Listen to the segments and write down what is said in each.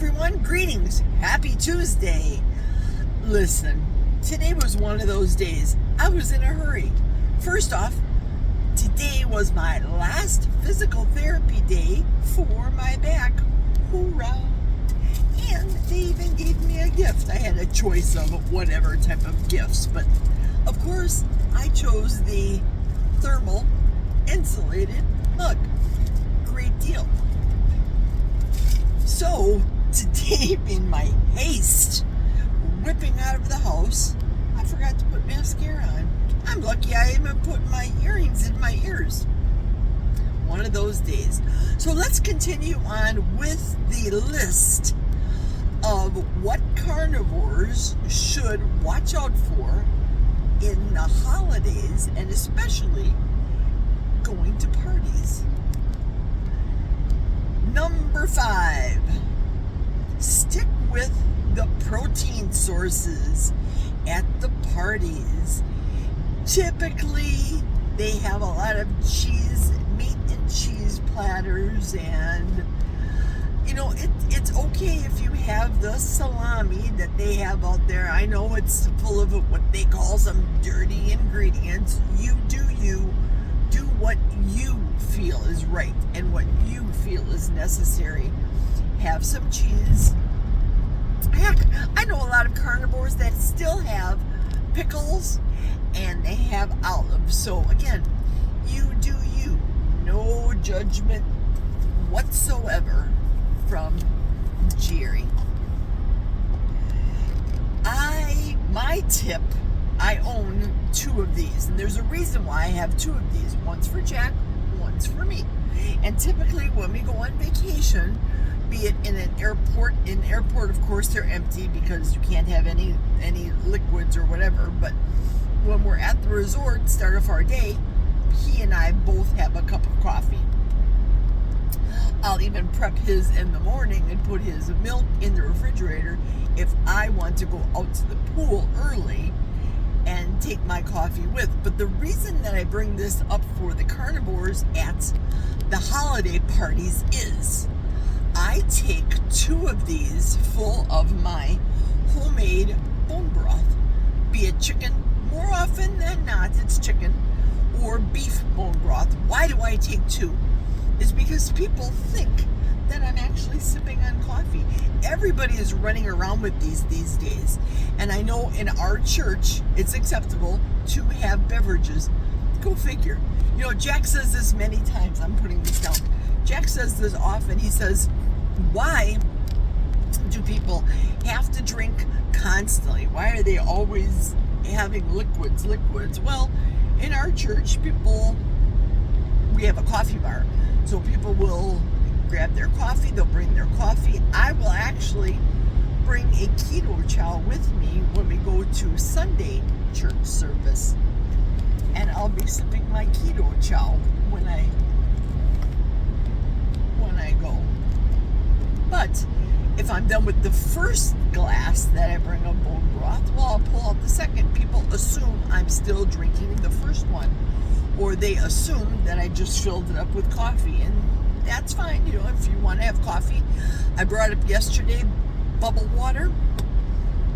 everyone, greetings. Happy Tuesday. Listen, today was one of those days. I was in a hurry. First off, today was my last physical therapy day for my back. Hoorah. And they even gave me a gift. I had a choice of whatever type of gifts, but of course I chose the thermal insulated mug. Great deal. So today, in my haste, whipping out of the house, I forgot to put mascara on. I'm lucky I even put my earrings in my ears. One of those days. So let's continue on with the list of what carnivores should watch out for in the holidays, and especially going to parties. Number 5, stick with the protein sources at the parties. Typically, they have a lot of meat and cheese platters, and it's okay if you have the salami that they have out there. I know it's full of what they call some dirty ingredients. You do what you feel is right and what you feel is necessary. Have some cheese. Heck, I know a lot of carnivores that still have pickles and they have olives. So again, you do you. No judgment whatsoever from Jerry. My tip, I own 2 of these, and there's a reason why I have 2 of these. One's for Jack, one's for me. And typically when we go on vacation, be it in an airport, of course they're empty because you can't have any liquids or whatever, but when we're at the resort, start of our day, he and I both have a cup of coffee. I'll even prep his in the morning and put his milk in the refrigerator if I want to go out to the pool early and take my coffee with. But the reason that I bring this up for the carnivores at the holiday parties is I take 2 of these full of my homemade bone broth, be it chicken, more often than not it's chicken, or beef bone broth. Why do I take 2? Is because people think that I'm actually sipping on coffee. Everybody is running around with these days. And I know in our church, it's acceptable to have beverages. Go figure. Jack says this many times. I'm putting this down. Jack says this often. He says, why do people have to drink constantly? Why are they always having liquids? Well, in our church, we have a coffee bar. So people will grab their coffee, they'll bring their coffee. I will actually bring a keto chow with me when we go to Sunday church service. And I'll be sipping my keto chow when I go. But if I'm done with the first glass that I bring of bone broth, well, I'll pull out the second. People assume I'm still drinking the first one, or they assume that I just filled it up with coffee, and that's fine. If you want to have coffee, I brought up yesterday bubble water,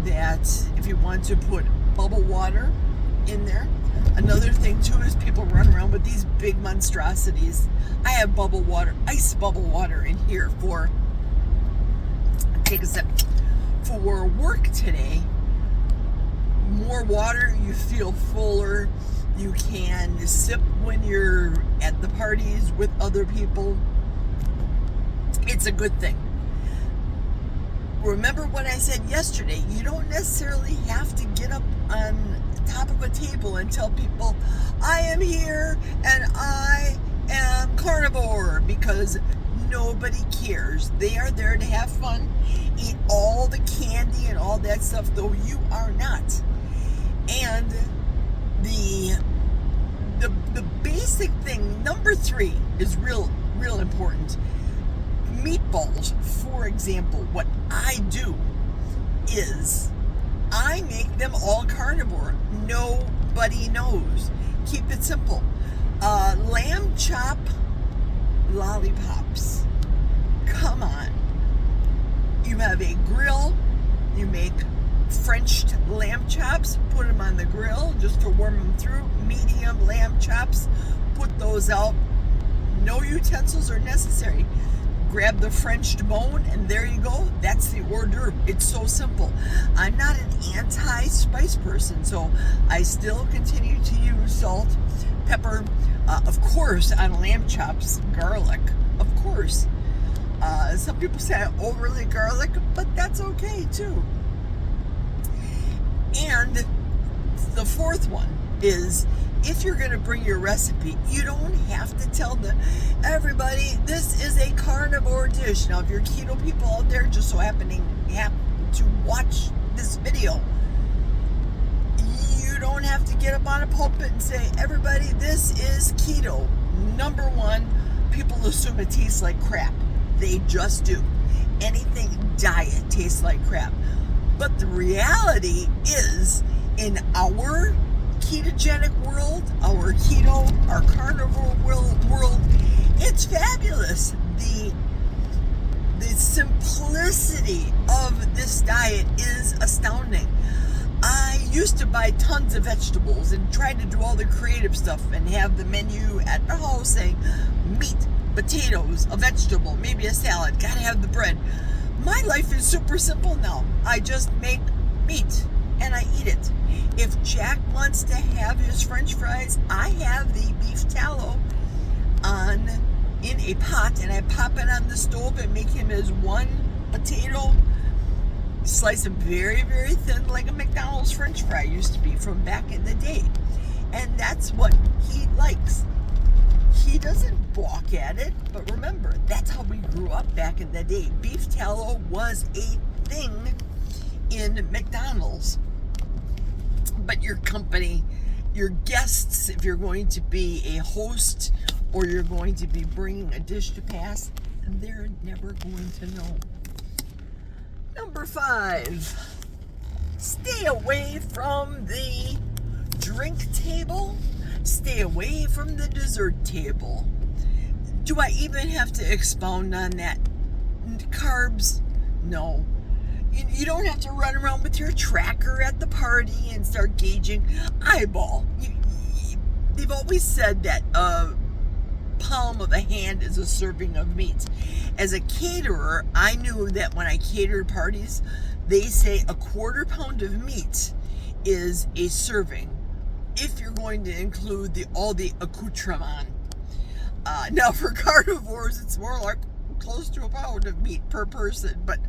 that if you want to put bubble water in there. Another thing too is people run around with these big monstrosities. I have ice bubble water in here take a sip, for work today. More water, you feel fuller. You can sip when you're at the parties with other people. It's a good thing. Remember what I said yesterday. You don't necessarily have to get up on top of a table and tell people, I am here and I am carnivore, because nobody cares. They are there to have fun, eat all the candy and all that stuff, though you are not. And the basic thing, number 3, is real important. Meatballs, for example, what I do is I make them all carnivore. Nobody knows. Keep it simple. Lamb chop lollipops. Come on. You have a grill, you make Frenched lamb chops, put them on the grill just to warm them through. Medium lamb chops, put those out. No utensils are necessary. Grab the Frenched bone, and there you go. That's the hors d'oeuvre. It's so simple. I'm not an anti-spice person, so I still continue to use salt, pepper, of course, on lamb chops, garlic, of course. Some people say I'm overly garlic, but that's okay too. And the fourth one is, if you're going to bring your recipe, you don't have to tell everybody this is a carnivore dish. Now, if you're keto people out there just so happen to watch this video, you don't have to get up on a pulpit and say, everybody, this is keto. Number one, people assume it tastes like crap. They just do. Anything diet tastes like crap. But the reality is, in our ketogenic world, our keto, our carnivore world, it's fabulous. The simplicity of this diet is astounding. I used to buy tons of vegetables and try to do all the creative stuff and have the menu at the house saying meat, potatoes, a vegetable, maybe a salad, gotta have the bread. My life is super simple now. I just make meat and I eat it. If Jack wants to have his French fries, I have the beef tallow in a pot, and I pop it on the stove and make him his one potato, slice him very, very thin like a McDonald's French fry used to be from back in the day. And that's what he likes. He doesn't balk at it, but remember, that's how we grew up back in the day. Beef tallow was a thing in McDonald's. But your company, your guests, if you're going to be a host or you're going to be bringing a dish to pass, they're never going to know. Number 5, stay away from the drink table. Stay away from the dessert table. Do I even have to expound on that? Carbs? No. You don't have to run around with your tracker at the party and start gauging eyeball. They've always said that a palm of a hand is a serving of meat. As a caterer, I knew that when I catered parties, they say a quarter pound of meat is a serving, if you're going to include all the accoutrement. Now for carnivores, it's more like close to a pound of meat per person, but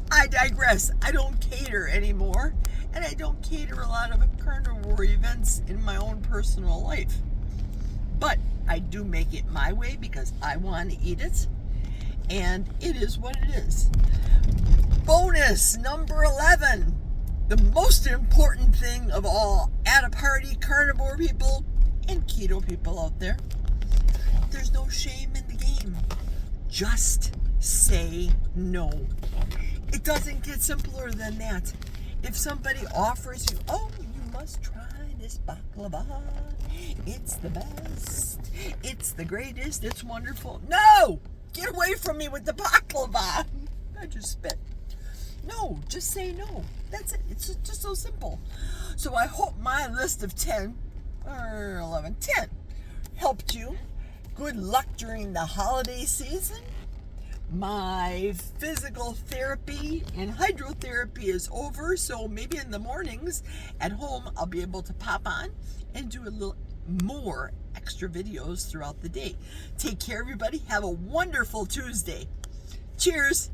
I digress. I don't cater anymore, and I don't cater a lot of carnivore events in my own personal life. But I do make it my way because I want to eat it, and it is what it is. Bonus number 11. The most important thing of all at a party, carnivore people and keto people out there, there's no shame in the game. Just say no. It doesn't get simpler than that. If somebody offers you, oh, you must try this baklava. It's the best. It's the greatest. It's wonderful. No! Get away from me with the baklava. I just spit. No, just say no. That's it. It's just so simple. So I hope my list of 10 helped you. Good luck during the holiday season. My physical therapy and hydrotherapy is over, so maybe in the mornings at home I'll be able to pop on and do a little more extra videos throughout the day. Take care, everybody. Have a wonderful Tuesday. Cheers.